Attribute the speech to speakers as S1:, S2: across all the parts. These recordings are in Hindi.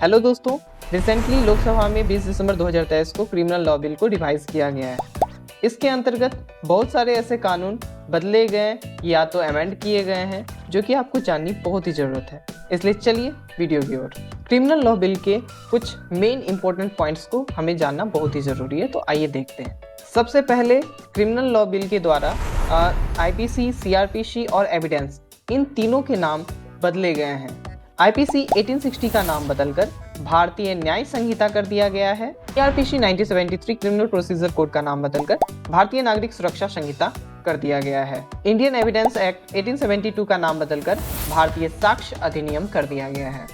S1: हेलो दोस्तों, रिसेंटली लोकसभा में 20 दिसंबर 2023 को क्रिमिनल लॉ बिल को रिवाइज किया गया है। इसके अंतर्गत बहुत सारे ऐसे कानून बदले गए या तो अमेंड किए गए हैं जो कि आपको जाननी बहुत ही ज़रूरत है। इसलिए चलिए वीडियो की ओर। क्रिमिनल लॉ बिल के कुछ मेन इंपॉर्टेंट पॉइंट्स को हमें जानना बहुत ही ज़रूरी है, तो आइए देखते हैं। सबसे पहले क्रिमिनल लॉ बिल के द्वारा आईपीसी, सीआरपीसी और एविडेंस, इन तीनों के नाम बदले गए हैं। आईपीसी 1860 का नाम बदलकर भारतीय न्याय संहिता कर दिया गया है। सीआरपीसी 1973 क्रिमिनल प्रोसीजर कोड का नाम बदलकर भारतीय नागरिक सुरक्षा संहिता कर दिया गया है। इंडियन एविडेंस एक्ट 1872 का नाम बदलकर भारतीय साक्ष्य अधिनियम कर दिया गया है।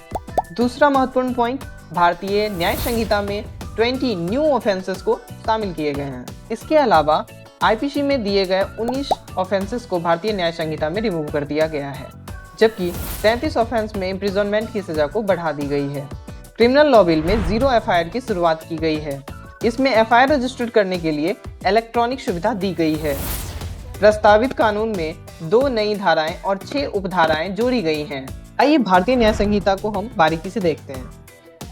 S1: दूसरा महत्वपूर्ण पॉइंट, भारतीय न्याय संहिता में 20 न्यू ऑफेंसेस को शामिल किए गए हैं। इसके अलावा आईपीसी में दिए गए 19 ऑफेंसेस को भारतीय न्याय संहिता में रिमूव कर दिया गया है, जबकि 33 ऑफेंस में इम्प्रिजनमेंट की सजा को बढ़ा दी गई है। क्रिमिनल लॉ बिल में जीरो एफआईआर की शुरुआत की गई है। इसमें एफआईआर रजिस्टर्ड करने के लिए इलेक्ट्रॉनिक सुविधा दी गई है। प्रस्तावित कानून में 2 नई धाराएं और 6 उपधाराएं जोड़ी गई हैं। आइए भारतीय न्याय संहिता को हम बारीकी से देखते हैं।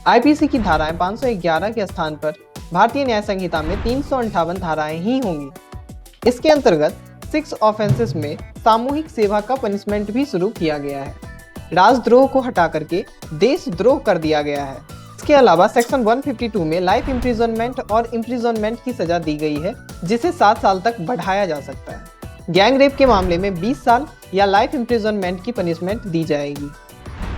S1: आईपीसी की धाराएं 511 के स्थान पर भारतीय न्याय संहिता में 358 धाराएं ही होंगी। इसके अंतर्गत 6 ऑफेंसेस में सामूहिक सेवा का पनिशमेंट भी शुरू किया गया है। राजद्रोह को हटा करके देशद्रोह कर दिया गया है। इसके अलावा सेक्शन 152 में लाइफ इम्प्रिजनमेंट और इम्प्रिजनमेंट की सजा दी गई है, जिसे 7 साल तक बढ़ाया जा सकता है। गैंग रेप के मामले में 20 साल या लाइफ इम्प्रिजनमेंट की पनिशमेंट दी जाएगी।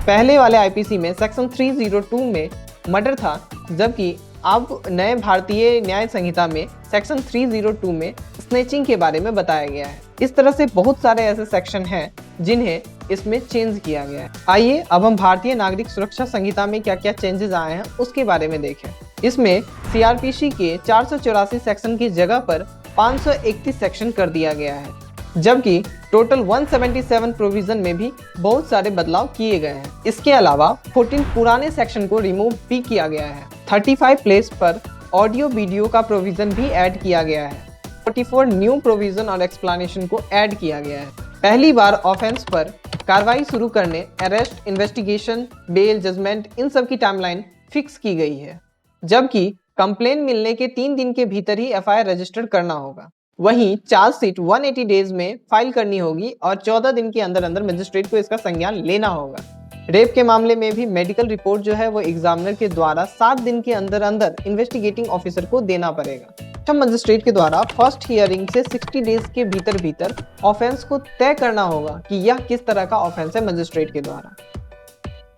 S1: पहले वाले आईपीसी में सेक्शन 302 में मर्डर था, जबकि अब नए भारतीय न्याय संहिता में सेक्शन 302 में स्नेचिंग के बारे में बताया गया है। इस तरह से बहुत सारे ऐसे सेक्शन हैं जिन्हें इसमें चेंज किया गया है। आइए अब हम भारतीय नागरिक सुरक्षा संहिता में क्या क्या चेंजेस आए हैं उसके बारे में देखें। इसमें सीआरपीसी के 484 सेक्शन की जगह पर 531 सेक्शन कर दिया गया है, जबकि टोटल 177 प्रोविजन में भी बहुत सारे बदलाव किए गए हैं। इसके अलावा 14 पुराने सेक्शन को रिमूव भी किया गया है। 35 प्लेस पर ऑडियो वीडियो का प्रोविजन भी ऐड किया गया है। 44 न्यू प्रोविजन और एक्सप्लेनेशन को ऐड किया गया है। पहली बार ऑफेंस पर कार्रवाई शुरू करने, अरेस्ट, इन्वेस्टिगेशन, बेल, जजमेंट, इन सब की टाइमलाइन फिक्स की गई है, जबकि कंप्लेन मिलने के 3 दिन के भीतर ही एफआईआर रजिस्टर करना होगा। वहीं चार्जशीट 180 डेज में फाइल करनी होगी और 14 दिन के अंदर अंदर मजिस्ट्रेट को इसका संज्ञान लेना होगा। रेप के मामले में भी मेडिकल रिपोर्ट जो है वो एग्जामिनर के द्वारा 7 दिन के अंदर अंदर इन्वेस्टिगेटिंग ऑफिसर को देना पड़ेगा। मजिस्ट्रेट के द्वारा फर्स्ट हियरिंग से 60 डेज के भीतर भीतर ऑफेंस को तय करना होगा कि यह किस तरह का ऑफेंस है। मजिस्ट्रेट के द्वारा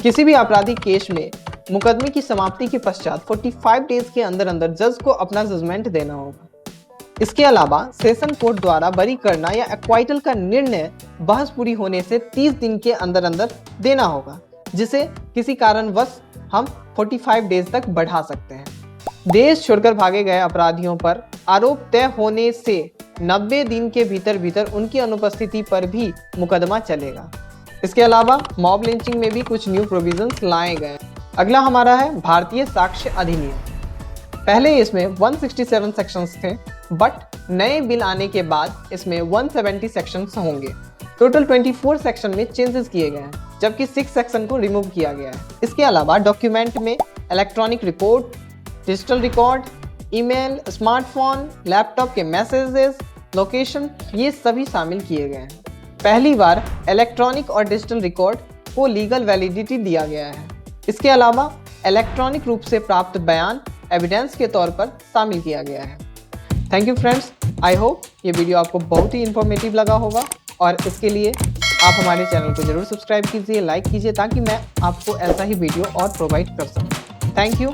S1: किसी भी आपराधिक केस में मुकदमे की समाप्ति के पश्चात 45 डेज के अंदर अंदर जज को अपना जजमेंट देना होगा। इसके अलावा सेशन कोर्ट द्वारा बरी करना या एक्वाइटल का निर्णय बहस पूरी होने से 30 दिन के अंदर अंदर देना होगा, जिसे किसी कारणवश हम 45 डेज तक बढ़ा सकते हैं। देश छोड़कर भागे गए अपराधियों पर आरोप तय होने से 90 दिन के भीतर भीतर उनकी अनुपस्थिति पर भी मुकदमा चलेगा। इसके अलावा मॉब लिंचिंग में भी कुछ न्यू प्रोविजंस लाए गए। अगला हमारा है भारतीय साक्ष्य अधिनियम। पहले इसमें 167 सेक्शंस थे, बट नए बिल आने के बाद इसमें 170 सेक्शंस होंगे। टोटल 24 सेक्शन में चेंजेस किए गए हैं, जबकि 6 सेक्शन को रिमूव किया गया है। इसके अलावा डॉक्यूमेंट में electronic report, digital record, email, smartphone, laptop के मैसेजेस, लोकेशन, ये सभी शामिल किए गए हैं। पहली बार इलेक्ट्रॉनिक और डिजिटल रिकॉर्ड को लीगल वैलिडिटी दिया गया है। इसके अलावा इलेक्ट्रॉनिक रूप से प्राप्त बयान एविडेंस के तौर पर शामिल किया गया है। Thank you friends, I hope ये वीडियो आपको बहुत ही इंफॉर्मेटिव लगा होगा, और इसके लिए आप हमारे चैनल को जरूर सब्सक्राइब कीजिए, लाइक कीजिए, ताकि मैं आपको ऐसा ही वीडियो और प्रोवाइड कर सकूं। Thank you.